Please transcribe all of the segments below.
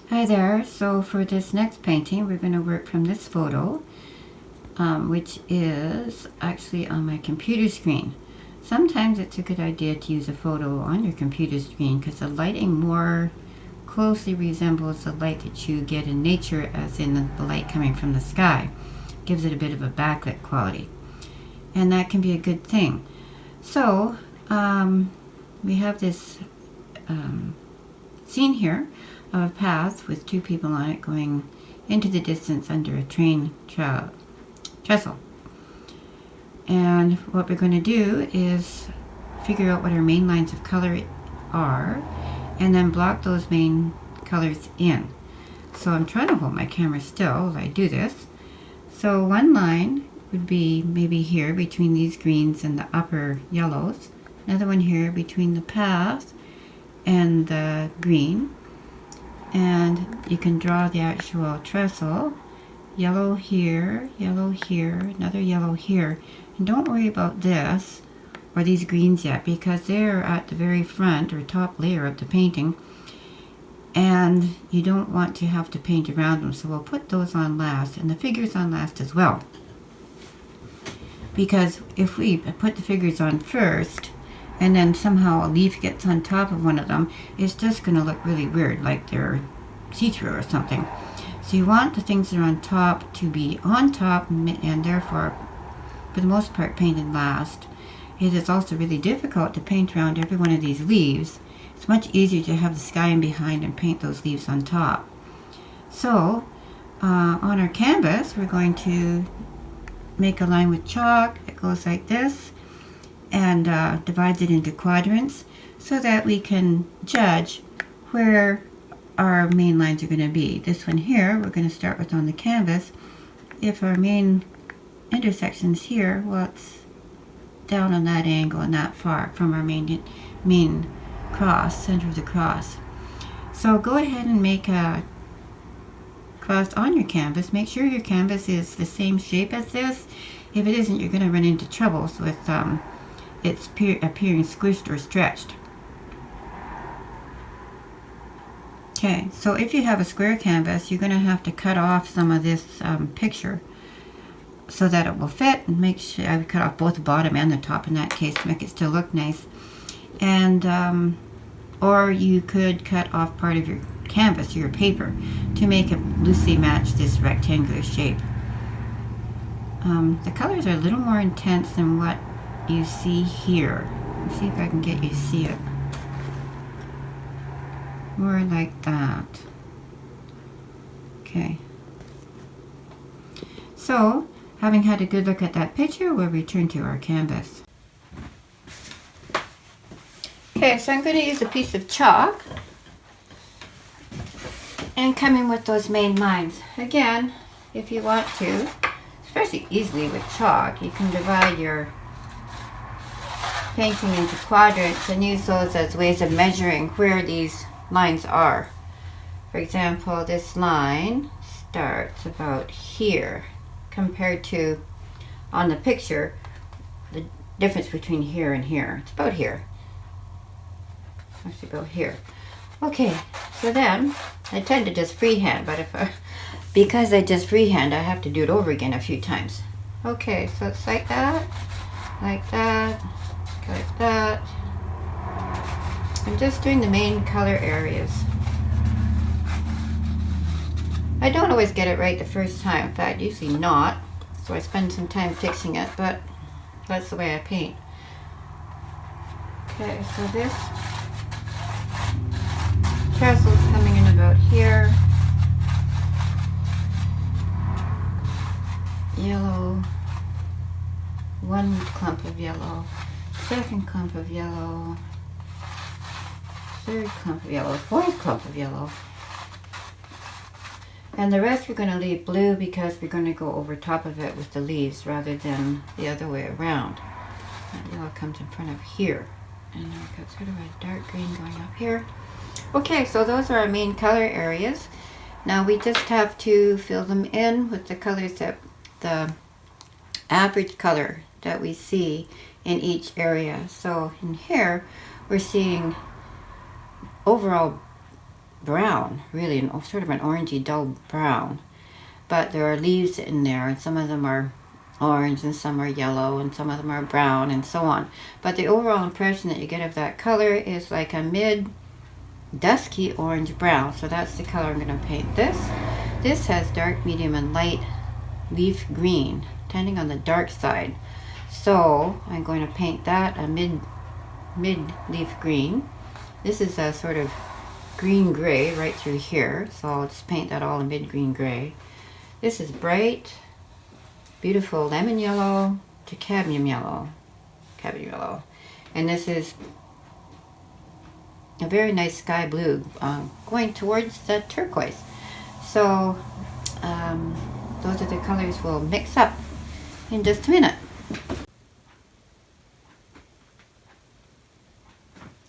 Hi there. So for this next painting, we're going to work from this photo, which is actually on my computer screen. Sometimes it's a good idea to use a photo on your computer screen because the lighting more closely resembles the light that you get in nature, as in the light coming from the sky. Gives it a bit of a backlit quality. And that can be a good thing. So we have this scene here of a path with two people on it going into the distance under a train trestle. And what we're going to do is figure out what our main lines of color are and then block those main colors in. So I'm trying to hold my camera still as I do this. So one line would be maybe here between these greens and the upper yellows. Another one here between the path and the green. And you can draw the actual trestle. Yellow here, another yellow here. And don't worry about this or these greens yet because they're at the very front or top layer of the painting. And you don't want to have to paint around them, so we'll put those on last and the figures on last as well. Because if we put the figures on first, and then somehow a leaf gets on top of one of them, it's just going to look really weird, like they're see-through or something. So you want the things that are on top to be on top, and therefore, for the most part, painted last. It is also really difficult to paint around every one of these leaves. It's much easier to have the sky in behind and paint those leaves on top. So, on our canvas, we're going to make a line with chalk that goes like this, and divides it into quadrants so that we can judge where our main lines are going to be. This one here, we're going to start with on the canvas. If our main intersection's here, well, it's down on that angle and that far from our main cross, center of the cross. So go ahead and make a cross on your canvas. Make sure your canvas is the same shape as this. If it isn't, you're going to run into troubles with it's appearing squished or stretched. Okay, so if you have a square canvas, you're going to have to cut off some of this picture so that it will fit, and make sure I would cut off both the bottom and the top in that case to make it still look nice. And or you could cut off part of your canvas or your paper to make it loosely match this rectangular shape. The colors are a little more intense than what you see here. Let's see if I can get you to see it. More like that. Okay. So, having had a good look at that picture, we'll return to our canvas. Okay, so I'm going to use a piece of chalk and come in with those main lines. Again, if you want to, especially easily with chalk, you can divide your painting into quadrants and use those as ways of measuring where these lines are. For example, this line starts about here compared to, on the picture, the difference between here and here. It's about here. Actually about here. Okay, so then I tend to just freehand, but because I just freehand, I have to do it over again a few times. Okay, so it's like that, like that, like that. I'm just doing the main color areas. I don't always get it right the first time. In fact, usually not. So I spend some time fixing it, but that's the way I paint. Okay, so this trestle's coming in about here. Yellow. One clump of yellow. Second clump of yellow. Third clump of yellow. Fourth clump of yellow. And the rest we're going to leave blue because we're going to go over top of it with the leaves rather than the other way around. That yellow comes in front of here. And then we've got sort of a dark green going up here. Okay, so those are our main color areas. Now we just have to fill them in with the colors that the average color that we see in each area. So in here we're seeing overall brown, really, sort of an orangey dull brown. But there are leaves in there, and some of them are orange, and some are yellow, and some of them are brown, and so on. But the overall impression that you get of that color is like a mid dusky orange brown. So that's the color I'm going to paint this. This has dark, medium, and light leaf green, tending on the dark side. So I'm going to paint that a mid leaf green. This is a sort of green gray right through here, so I'll just paint that all in mid green gray. This is bright, beautiful lemon yellow to cadmium yellow, and this is a very nice sky blue going towards the turquoise. So those are the colors we'll mix up in just a minute.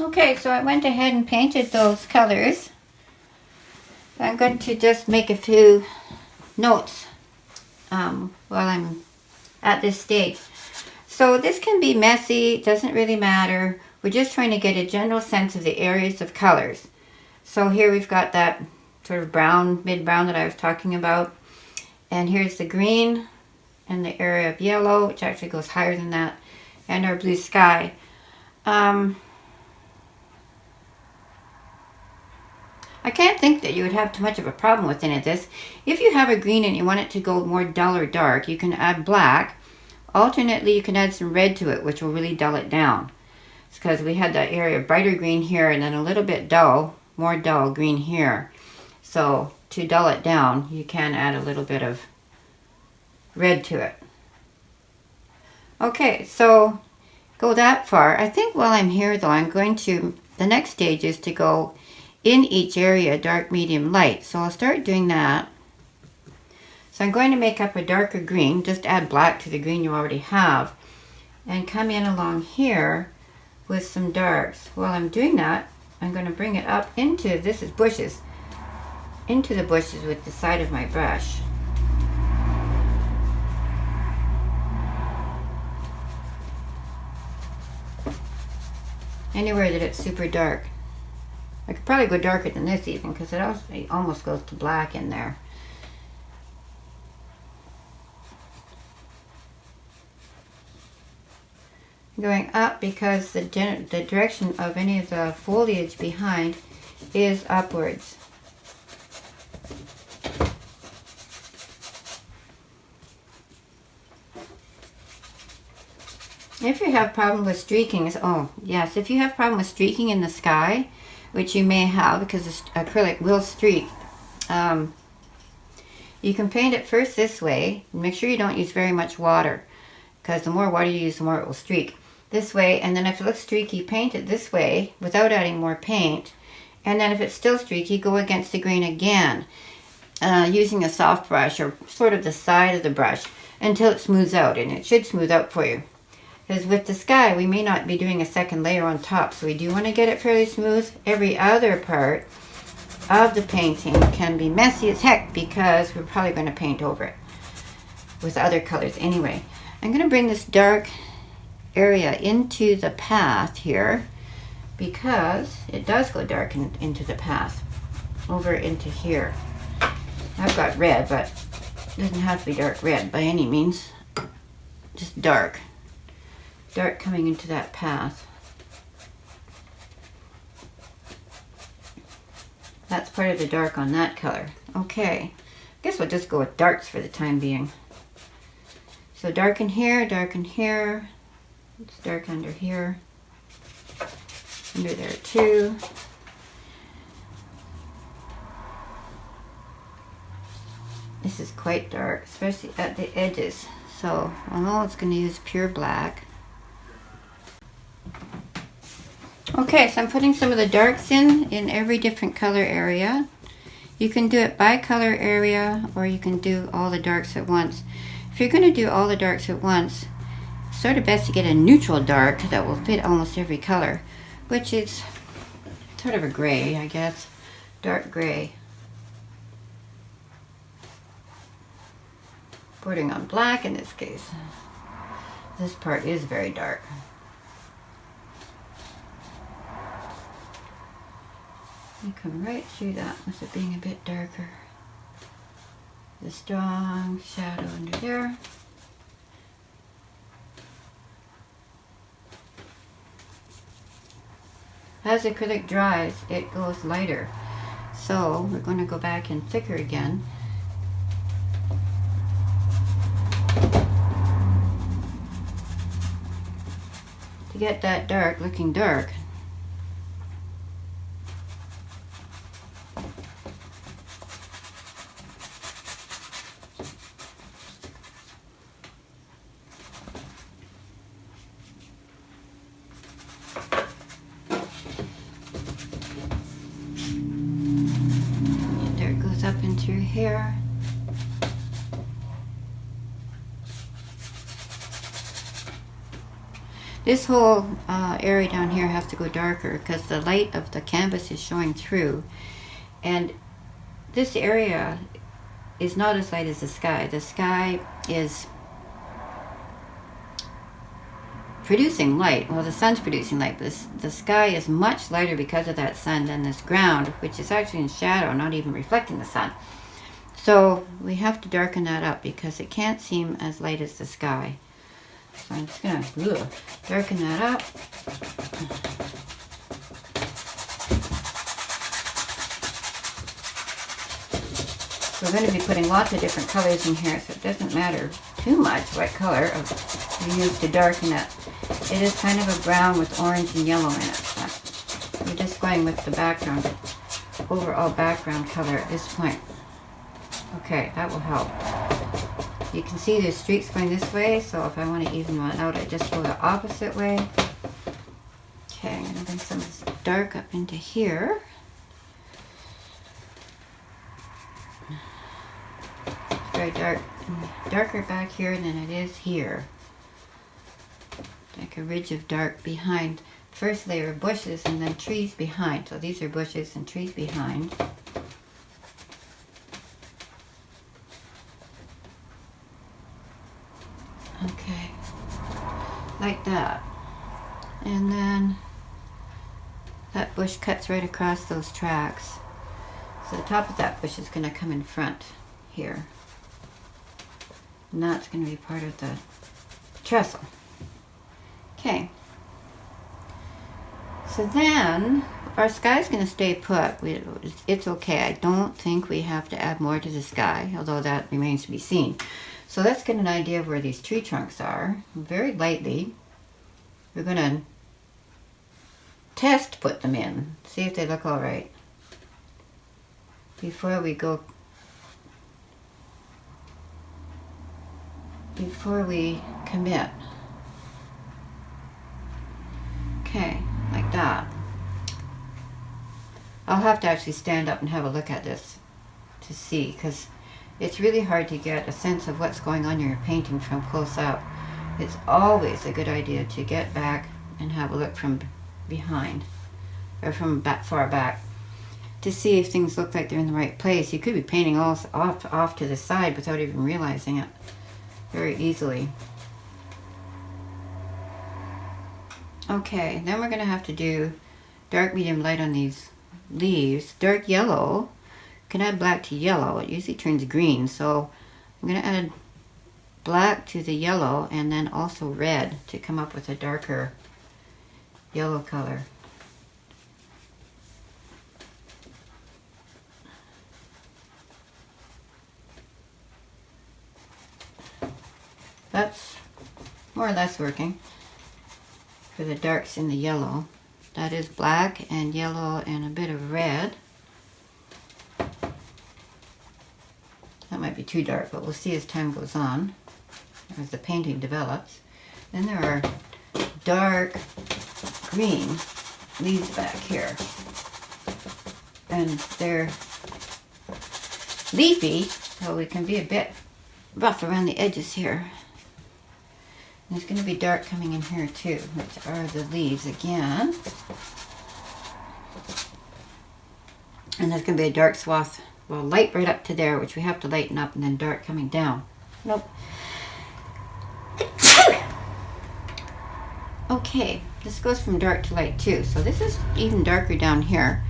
Okay, so I went ahead and painted those colors. I'm going to just make a few notes while I'm at this stage. So this can be messy, it doesn't really matter. We're just trying to get a general sense of the areas of colors. So here we've got that sort of brown, mid-brown that I was talking about. And here's the green and the area of yellow, which actually goes higher than that, and our blue sky. I can't think that you would have too much of a problem with any of this. If you have a green and you want it to go more dull or dark, you can add black. Alternately, you can add some red to it, which will really dull it down. It's because we had that area of brighter green here and then a little bit dull, more dull green here. So to dull it down, you can add a little bit of red to it. Okay, so go that far. I think while I'm here though, the next stage is to go in each area, dark, medium, light. So I'll start doing that. So I'm going to make up a darker green, just add black to the green you already have, and come in along here with some darks. While I'm doing that, I'm going to bring it up into, this is bushes, into the bushes with the side of my brush. Anywhere that it's super dark. I could probably go darker than this even, because it almost goes to black in there. Going up because the direction of any of the foliage behind is upwards. If you have problem with streaking, if you have problem with streaking in the sky, which you may have because the acrylic will streak, you can paint it first this way. Make sure you don't use very much water, because the more water you use, the more it will streak. This way, and then if it looks streaky, paint it this way without adding more paint. And then if it's still streaky, go against the grain again, using a soft brush or sort of the side of the brush until it smooths out, and it should smooth out for you. Because with the sky, we may not be doing a second layer on top, so we do want to get it fairly smooth. Every other part of the painting can be messy as heck because we're probably going to paint over it with other colors anyway. I'm going to bring this dark area into the path here because it does go dark into the path over into here. I've got red, but it doesn't have to be dark red by any means, just dark coming into that path. That's part of the dark on that color. Okay, I guess we'll just go with darks for the time being. So dark in here, it's dark under here, under there too. This is quite dark, especially at the edges. So I know it's going to use pure black. Okay, so I'm putting some of the darks in every different color area. You can do it by color area, or you can do all the darks at once. If you're going to do all the darks at once, it's sort of best to get a neutral dark that will fit almost every color, which is sort of a gray, I guess, dark gray. Bordering on black in this case. This part is very dark. You come right through that with it being a bit darker. The strong shadow under there. As acrylic dries, it goes lighter. So we're going to go back in thicker again. To get that dark looking dark. Up in through here. This whole area down here has to go darker because the light of the canvas is showing through, and this area is not as light as the sky. The sky is producing light. Well, the sun's producing light, but the sky is much lighter because of that sun than this ground, which is actually in shadow, not even reflecting the sun. So we have to darken that up because it can't seem as light as the sky. So I'm just going to darken that up. So we're going to be putting lots of different colors in here, so it doesn't matter too much what color we use to darken it. It is kind of a brown with orange and yellow in it. But we're just going with the background, overall background color at this point. Okay, that will help. You can see there's streaks going this way, so if I want to even one out, I just go the opposite way. Okay, I'm going to bring some of this dark up into here. It's very dark, darker back here than it is here. Like a ridge of dark behind. First layer of bushes and then trees behind. So these are bushes and trees behind. Okay, like that. And then that bush cuts right across those tracks. So the top of that bush is going to come in front here. And that's going to be part of the trestle. Okay, so then our sky's going to stay put. It's okay. I don't think we have to add more to the sky, although that remains to be seen. So let's get an idea of where these tree trunks are. Very lightly, we're going to test put them in, see if they look all right before we go, before we commit. Okay, like that. I'll have to actually stand up and have a look at this to see, because it's really hard to get a sense of what's going on in your painting from close up. It's always a good idea to get back and have a look from behind, or from far back, to see if things look like they're in the right place. You could be painting all off to the side without even realizing it very easily. Okay, then we're going to have to do dark, medium, light on these leaves. Dark yellow. You can add black to yellow. It usually turns green, so I'm going to add black to the yellow and then also red to come up with a darker yellow color. That's more or less working for the darks in the yellow. That is black and yellow and a bit of red. That might be too dark, but we'll see as time goes on, as the painting develops. Then there are dark green leaves back here. And they're leafy, so we can be a bit rough around the edges here. And there's going to be dark coming in here too, which are the leaves again. And there's going to be a dark swath, well, light right up to there, which we have to lighten up, and then dark coming down. Nope. Okay, this goes from dark to light too. So this is even darker down here.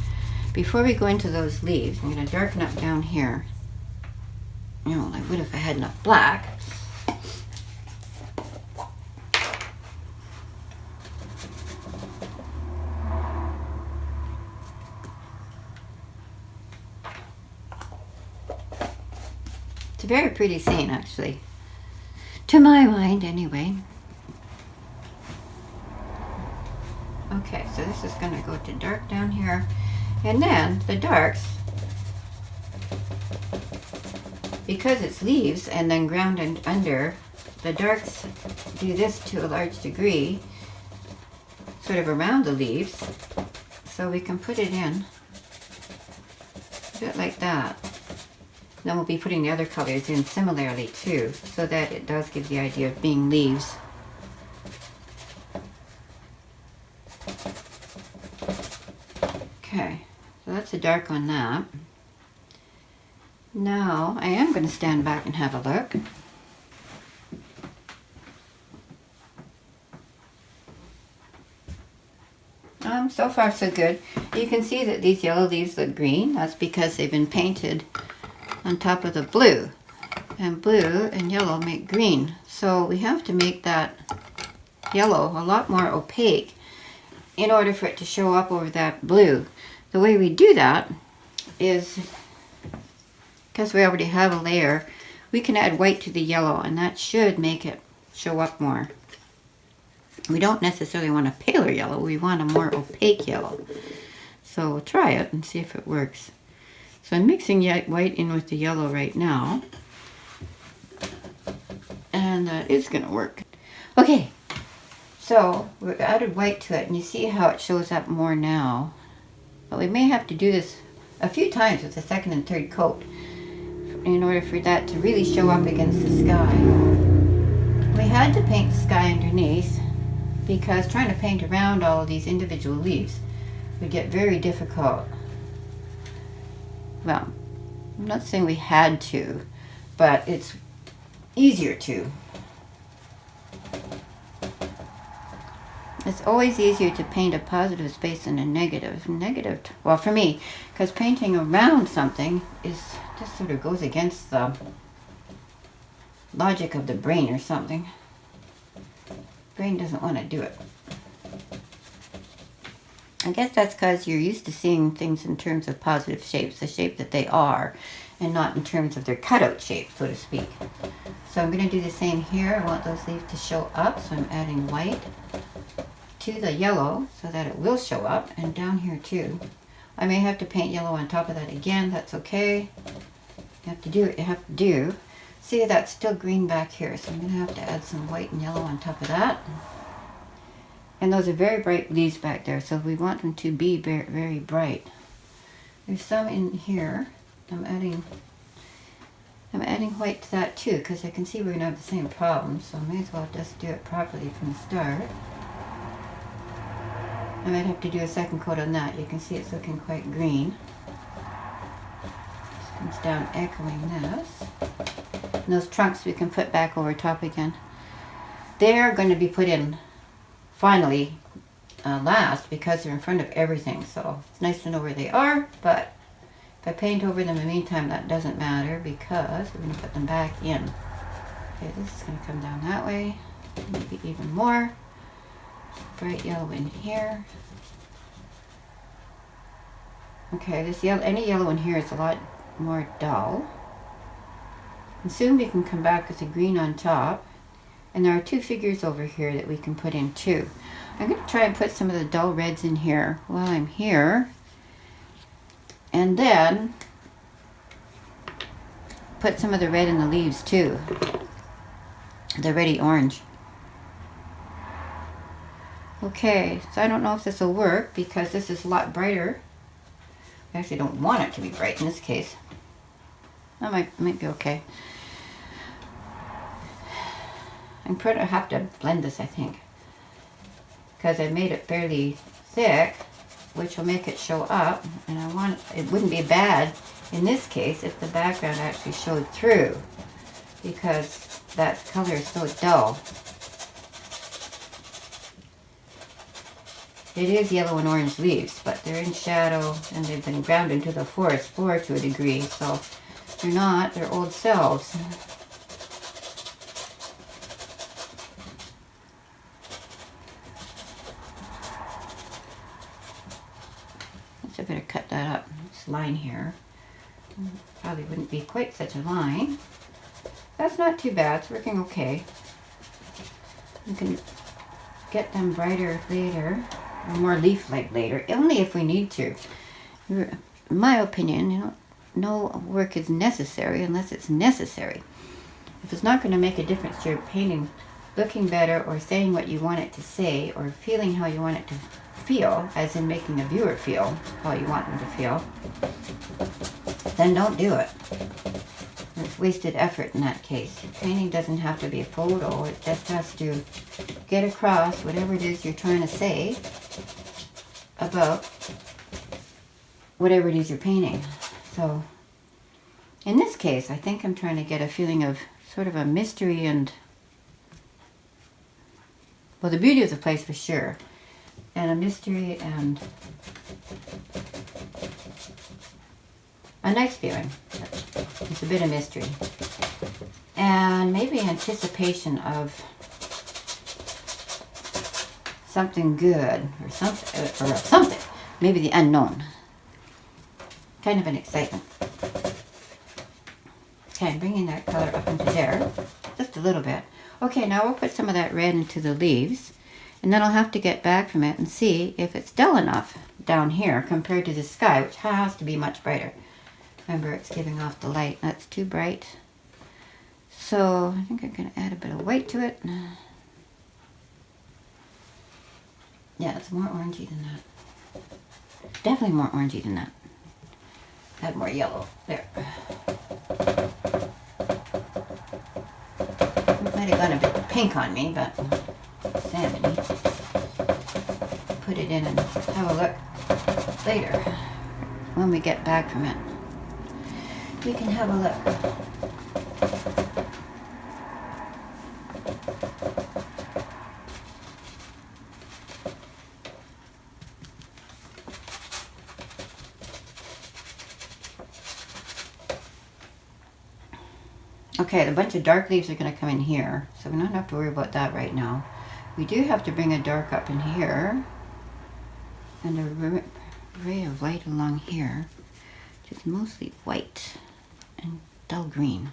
before we go into those leaves, I'm going to darken up down here. You know, I would if I had enough black. It's a very pretty scene, actually. To my mind, anyway. Okay, so this is going to go to dark down here. And then the darks, because it's leaves and then ground and under, the darks do this to a large degree, sort of around the leaves. So we can put it in, do it like that. Then we'll be putting the other colors in similarly too, so that it does give the idea of being leaves. Okay, so that's the dark on that. Now I am going to stand back and have a look. So far so good. You can see that these yellow leaves look green. That's because they've been painted on top of the blue. And blue and yellow make green. So we have to make that yellow a lot more opaque in order for it to show up over that blue. The way we do that is, because we already have a layer, we can add white to the yellow, and that should make it show up more. We don't necessarily want a paler yellow, we want a more opaque yellow. So we'll try it and see if it works. So I'm mixing white in with the yellow right now, and that is going to work. Okay, so we added white to it, and you see how it shows up more now. But we may have to do this a few times with the second and third coat in order for that to really show up against the sky. We had to paint the sky underneath because trying to paint around all of these individual leaves would get very difficult. Well, I'm not saying we had to, but it's easier to. It's always easier to paint a positive space than a negative. Well, for me, because painting around something is just sort of goes against the logic of the brain or something. Brain doesn't want to do it. I guess that's because you're used to seeing things in terms of positive shapes, the shape that they are, and not in terms of their cutout shape, so to speak. So I'm going to do the same here. I want those leaves to show up, so I'm adding white to the yellow so that it will show up, and down here too. I may have to paint yellow on top of that again. That's okay. You have to do what you have to do. See, that's still green back here, so I'm going to have to add some white and yellow on top of that. And those are very bright leaves back there, so we want them to be very, very bright. There's some in here. I'm adding white to that too, because I can see we're going to have the same problem, so I may as well just do it properly from the start. I might have to do a second coat on that. You can see it's looking quite green. This comes down echoing this. And those trunks we can put back over top again. They're going to be put in finally last because they're in front of everything. So it's nice to know where they are, but if I paint over them in the meantime, that doesn't matter because we're going to put them back in. Okay, this is going to come down that way. Maybe even more. Bright yellow in here. Okay, this yellow, any yellow in here is a lot more dull. And soon we can come back with the green on top. And there are two figures over here that we can put in too. I'm going to try and put some of the dull reds in here while I'm here. And then put some of the red in the leaves too. The reddy orange. Okay, so I don't know if this will work because this is a lot brighter. I actually don't want it to be bright in this case. That might be okay. I'm going to have to blend this, I think, because I made it fairly thick, which will make it show up. And it wouldn't be bad in this case if the background actually showed through, because that color is so dull. It is yellow and orange leaves, but they're in shadow and they've been ground into the forest floor to a degree, so they're not their old selves. I better cut that up, this line here. Probably wouldn't be quite such a line. That's not too bad, it's working okay. You can get them brighter later, or more leaf-like later, only if we need to. In my opinion, you know, no work is necessary unless it's necessary. If it's not going to make a difference to your painting looking better, or saying what you want it to say, or feeling how you want it to feel, as in making a viewer feel how you want them to feel, then don't do it. It's wasted effort in that case. Painting doesn't have to be a photo, it just has to get across whatever it is you're trying to say about whatever it is you're painting. So, in this case, I think I'm trying to get a feeling of sort of a mystery and, well, the beauty of the place for sure, and a mystery and a nice feeling. It's a bit of mystery. And maybe anticipation of something good, or something. Maybe the unknown. Kind of an excitement. Okay, I'm bringing that color up into there, just a little bit. Okay, now we'll put some of that red into the leaves, and then I'll have to get back from it and see if it's dull enough down here compared to the sky, which has to be much brighter. Remember, it's giving off the light. That's too bright. So I think I'm going to add a bit of white to it. Yeah, it's more orangey than that. Definitely more orangey than that. Add more yellow. There. Might have gone a bit pink on me, but sanity. Put it in and have a look later when we get back from it. We can have a look. Okay, the bunch of dark leaves are going to come in here, so we don't have to worry about that right now. We do have to bring a dark up in here, and a ray of light along here, which is mostly white and dull green.